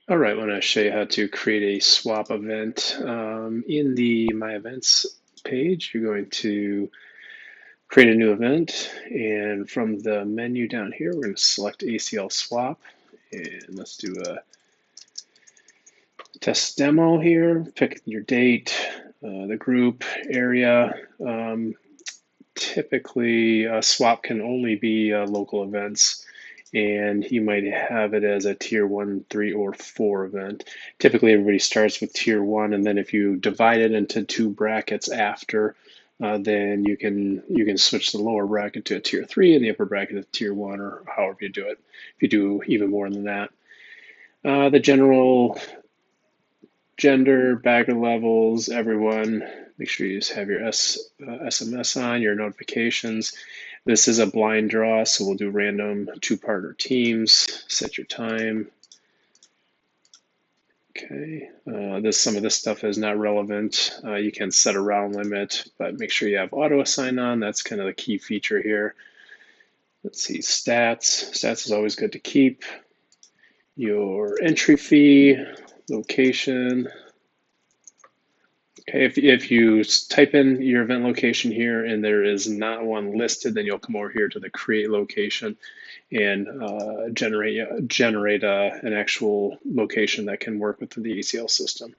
All right, I want to show you how to create a swap event. In the My Events page, you're going to create a new event, and from the menu down here, we're going to select ACL Swap, and let's do a test demo here. Pick your date, the group, area. Typically, a swap can only be local events, and you might have it as a tier 1, 3, or 4 event. Typically, everybody starts with tier 1, and then if you divide it into two brackets after, then you can switch the lower bracket to a tier 3 and the upper bracket to tier 1, or however you do it. If you do even more than that, the general gender, bagger levels, everyone. Make sure you just have your SMS on, your notifications. This is a blind draw, so we'll do random two-partner teams. Set your time. Okay, some of this stuff is not relevant. You can set a round limit, but make sure you have auto assign on. That's kind of the key feature here. Let's see, stats. Stats is always good to keep. Your entry fee, location. Okay, if you type in your event location here and there is not one listed, then you'll come over here to the create location and generate an actual location that can work with the ACL system.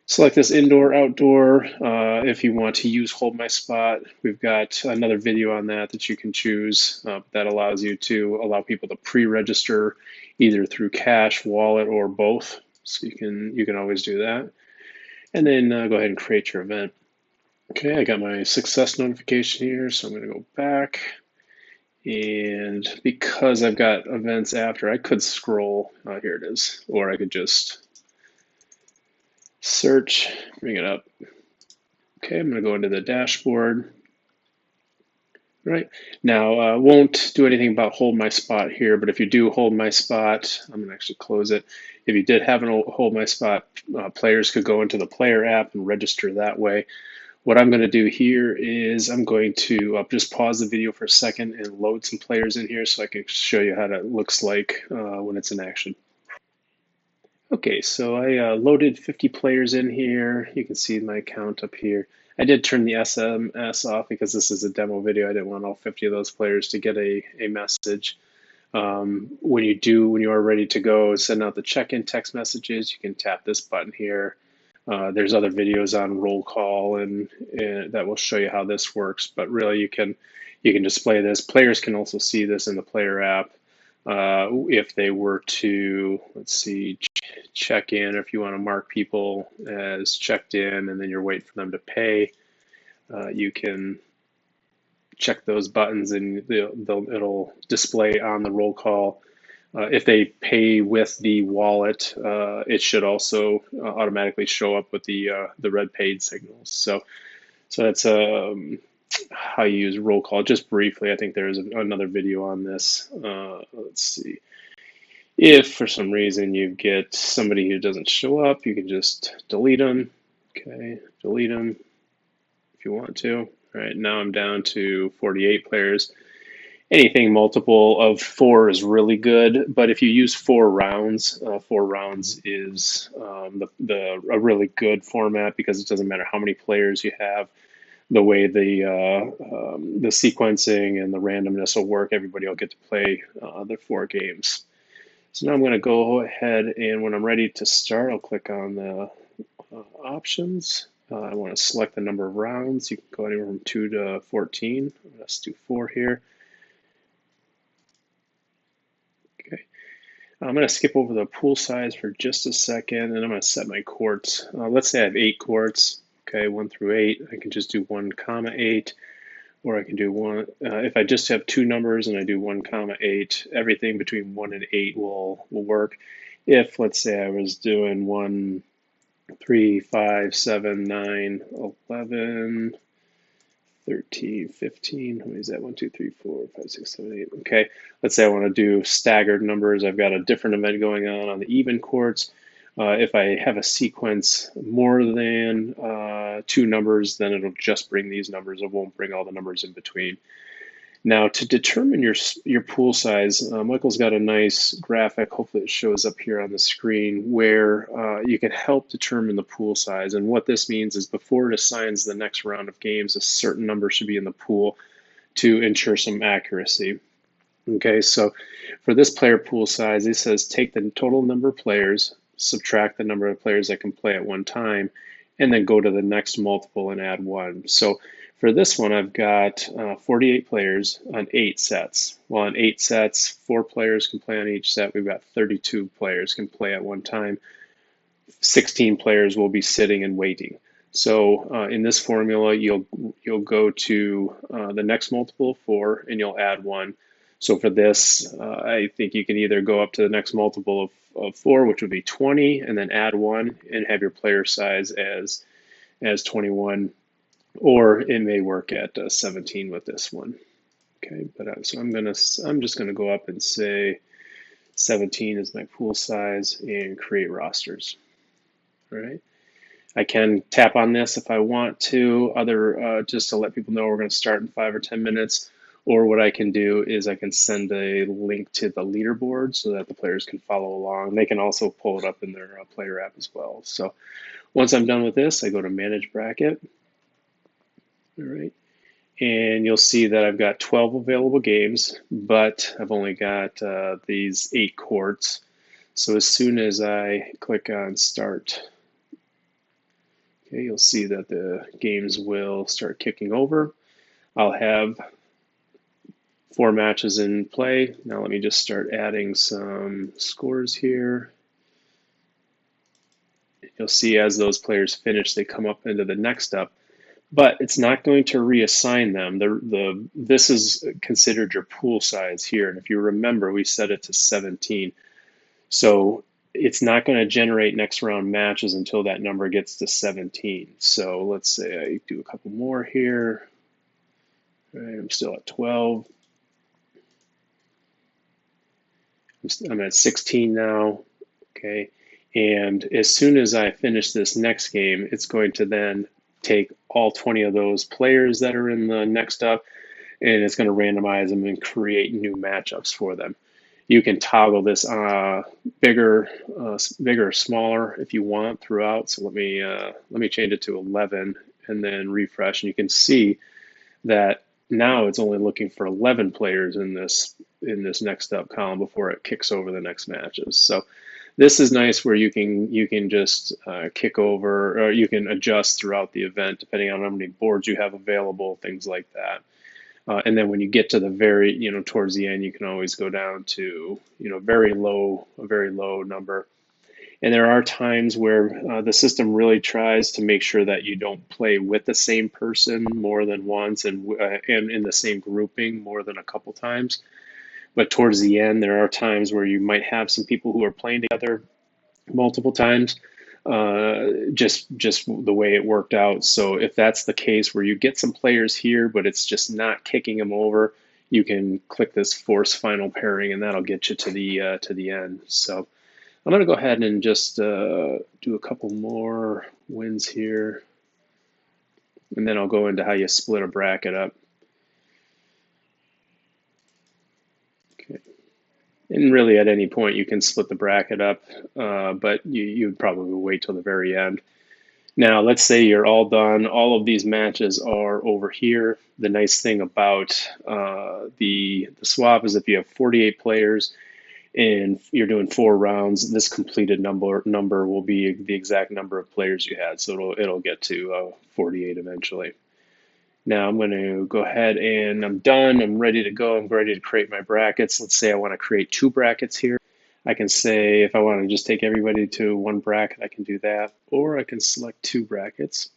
Select this indoor, outdoor. If you want to use Hold My Spot, we've got another video on that you can choose. That allows you to allow people to pre-register either through cash, wallet, or both. So you can always do that. And then go ahead and create your event. Okay, I got my success notification here, so I'm going to go back. And because I've got events after, I could scroll. Here it is. Or I could just search, bring it up. Okay, I'm going to go into the dashboard. Right now, won't do anything about hold my spot here, but if you do hold my spot, I'm going to actually close it. If you did have an hold my spot, players could go into the player app and register that way. What I'm going to do here is I'm going to just pause the video for a second and load some players in here so I can show you how that looks like when it's in action. Okay, so I loaded 50 players in here. You can see my account up here. I did turn the SMS off because this is a demo video. I didn't want all 50 of those players to get a message. When you are ready to go, send out the check-in text messages, you can tap this button here. There's other videos on roll call and that will show you how this works. But really, you can display this. Players can also see this in the player app. If they were to, let's see, check in, or if you want to mark people as checked in and then you're waiting for them to pay, you can check those buttons and it'll display on the roll call. If they pay with the wallet, it should also automatically show up with the red paid signals. So that's how you use roll call. Just briefly, I think there's another video on this. Let's see. If for some reason you get somebody who doesn't show up, you can just delete them. Okay, delete them if you want to. All right, now I'm down to 48 players. Anything multiple of 4 is really good, but if you use 4 rounds is a really good format because it doesn't matter how many players you have. The way the sequencing and the randomness will work, everybody will get to play the 4 games. So now I'm going to go ahead and when I'm ready to start, I'll click on the options. I want to select the number of rounds. You can go anywhere from 2 to 14. Let's do 4 here. Okay. I'm going to skip over the pool size for just a second, and I'm going to set my courts. Let's say I have 8 courts. Okay, 1 through 8. I can just do 1, 8, or I can do 1. If I just have 2 numbers and I do 1, 8, everything between 1 and 8 will work. If let's say I was doing 1, 3, 5, 7, 9, 11, 13, 15. What is that? 1, 2, 3, 4, 5, 6, 7, 8. Okay, let's say I want to do staggered numbers. I've got a different event going on the even courts. If I have a sequence more than 2 numbers, then it'll just bring these numbers. It won't bring all the numbers in between. Now, to determine your pool size, Michael's got a nice graphic. Hopefully, it shows up here on the screen where you can help determine the pool size. And what this means is before it assigns the next round of games, a certain number should be in the pool to ensure some accuracy. Okay, so for this player pool size, it says take the total number of players, subtract the number of players that can play at one time, and then go to the next multiple and add one. So for this one, I've got 48 players on 8 sets. Well, on 8 sets, 4 players can play on each set. We've got 32 players can play at one time. 16 players will be sitting and waiting. So in this formula, you'll go to the next multiple of 4 and you'll add 1. So for this, I think you can either go up to the next multiple of 4, which would be 20, and then add 1 and have your player size as 21, or it may work at 17 with this one. Okay, but so I'm just gonna go up and say 17 is my pool size and create rosters. All right. I can tap on this if I want to, just to let people know we're going to start in 5 or 10 minutes. Or what I can do is I can send a link to the leaderboard so that the players can follow along. They can also pull it up in their player app as well. So once I'm done with this, I go to Manage Bracket. All right. And you'll see that I've got 12 available games, but I've only got these 8 courts. So as soon as I click on Start, okay, you'll see that the games will start kicking over. I'll have 4 matches in play. Now let me just start adding some scores here. You'll see as those players finish, they come up into the next up, but it's not going to reassign them. This is considered your pool size here, and if you remember, we set it to 17. So it's not going to generate next round matches until that number gets to 17. So let's say I do a couple more here. All right, I'm still at 12. I'm at 16 now. Okay. And as soon as I finish this next game, it's going to then take all 20 of those players that are in the next up, and it's going to randomize them and create new matchups for them. You can toggle this bigger or smaller if you want throughout. So let me change it to 11 and then refresh, and you can see that now it's only looking for 11 players in this next up column before it kicks over the next matches. So this is nice where you can just kick over, or you can adjust throughout the event depending on how many boards you have available, things like that. And then when you get to the very, towards the end, you can always go down to, a very low number. And there are times where the system really tries to make sure that you don't play with the same person more than once and in the same grouping more than a couple times. But towards the end, there are times where you might have some people who are playing together multiple times, just the way it worked out. So if that's the case where you get some players here, but it's just not kicking them over, you can click this force final pairing, and that'll get you to the end. So I'm going to go ahead and just do a couple more wins here, and then I'll go into how you split a bracket up. Okay. And really, at any point, you can split the bracket up, but you would probably wait till the very end. Now, let's say you're all done. All of these matches are over here. The nice thing about the swap is if you have 48 players and you're doing 4 rounds, this completed number will be the exact number of players you had. So it'll get to 48 eventually. Now I'm going to go ahead and I'm done. I'm ready to go. I'm ready to create my brackets. Let's say I want to create 2 brackets here. I can say if I want to just take everybody to 1 bracket, I can do that, or I can select 2 brackets.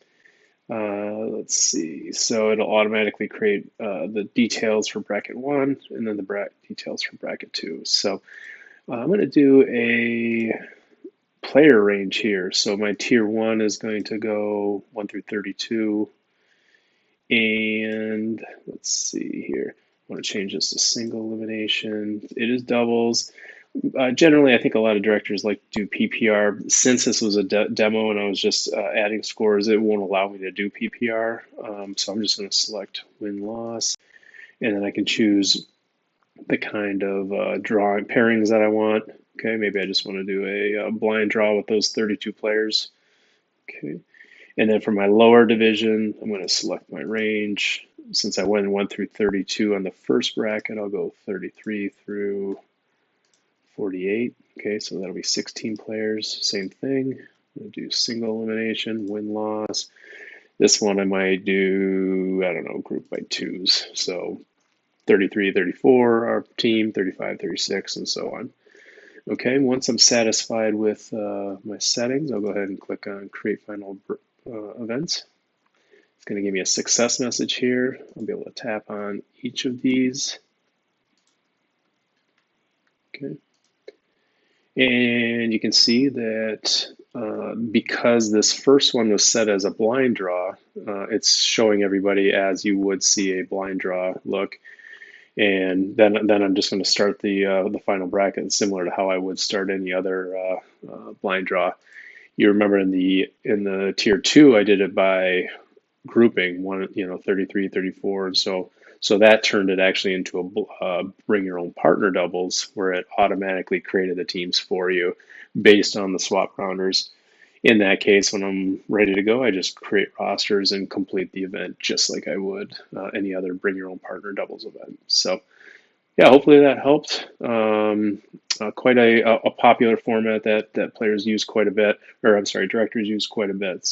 Let's see. So it'll automatically create the details for bracket 1 and then the details for bracket 2. So I'm going to do a player range here. So my tier 1 is going to go 1 through 32. And let's see here. I want to change this to single elimination. It is doubles. Generally, I think a lot of directors like to do PPR. Since this was a demo and I was just adding scores, it won't allow me to do PPR. So I'm just going to select win-loss. and then I can choose the kind of drawing pairings that I want. Okay, maybe I just want to do a blind draw with those 32 players. Okay, and then for my lower division, I'm going to select my range. Since I went and 1 through 32 on the first bracket, I'll go 33 through 48. Okay, so that'll be 16 players. Same thing. I'm going to do single elimination, win loss. This one I might do, I don't know, group by twos. So 33, 34, our team, 35, 36, and so on. Okay, once I'm satisfied with my settings, I'll go ahead and click on Create Final Events. It's going to give me a success message here. I'll be able to tap on each of these. Okay. And you can see that because this first one was set as a blind draw, it's showing everybody as you would see a blind draw look. And then I'm just going to start the final bracket similar to how I would start any other blind draw. You remember in the tier 2, I did it by grouping, 33, 34, and so that turned it actually into a bring your own partner doubles, where it automatically created the teams for you based on the swap rounders. In that case, when I'm ready to go, I just create rosters and complete the event just like I would any other bring your own partner doubles event. So yeah, hopefully that helped. Quite a popular format that players use quite a bit, or I'm sorry, directors use quite a bit.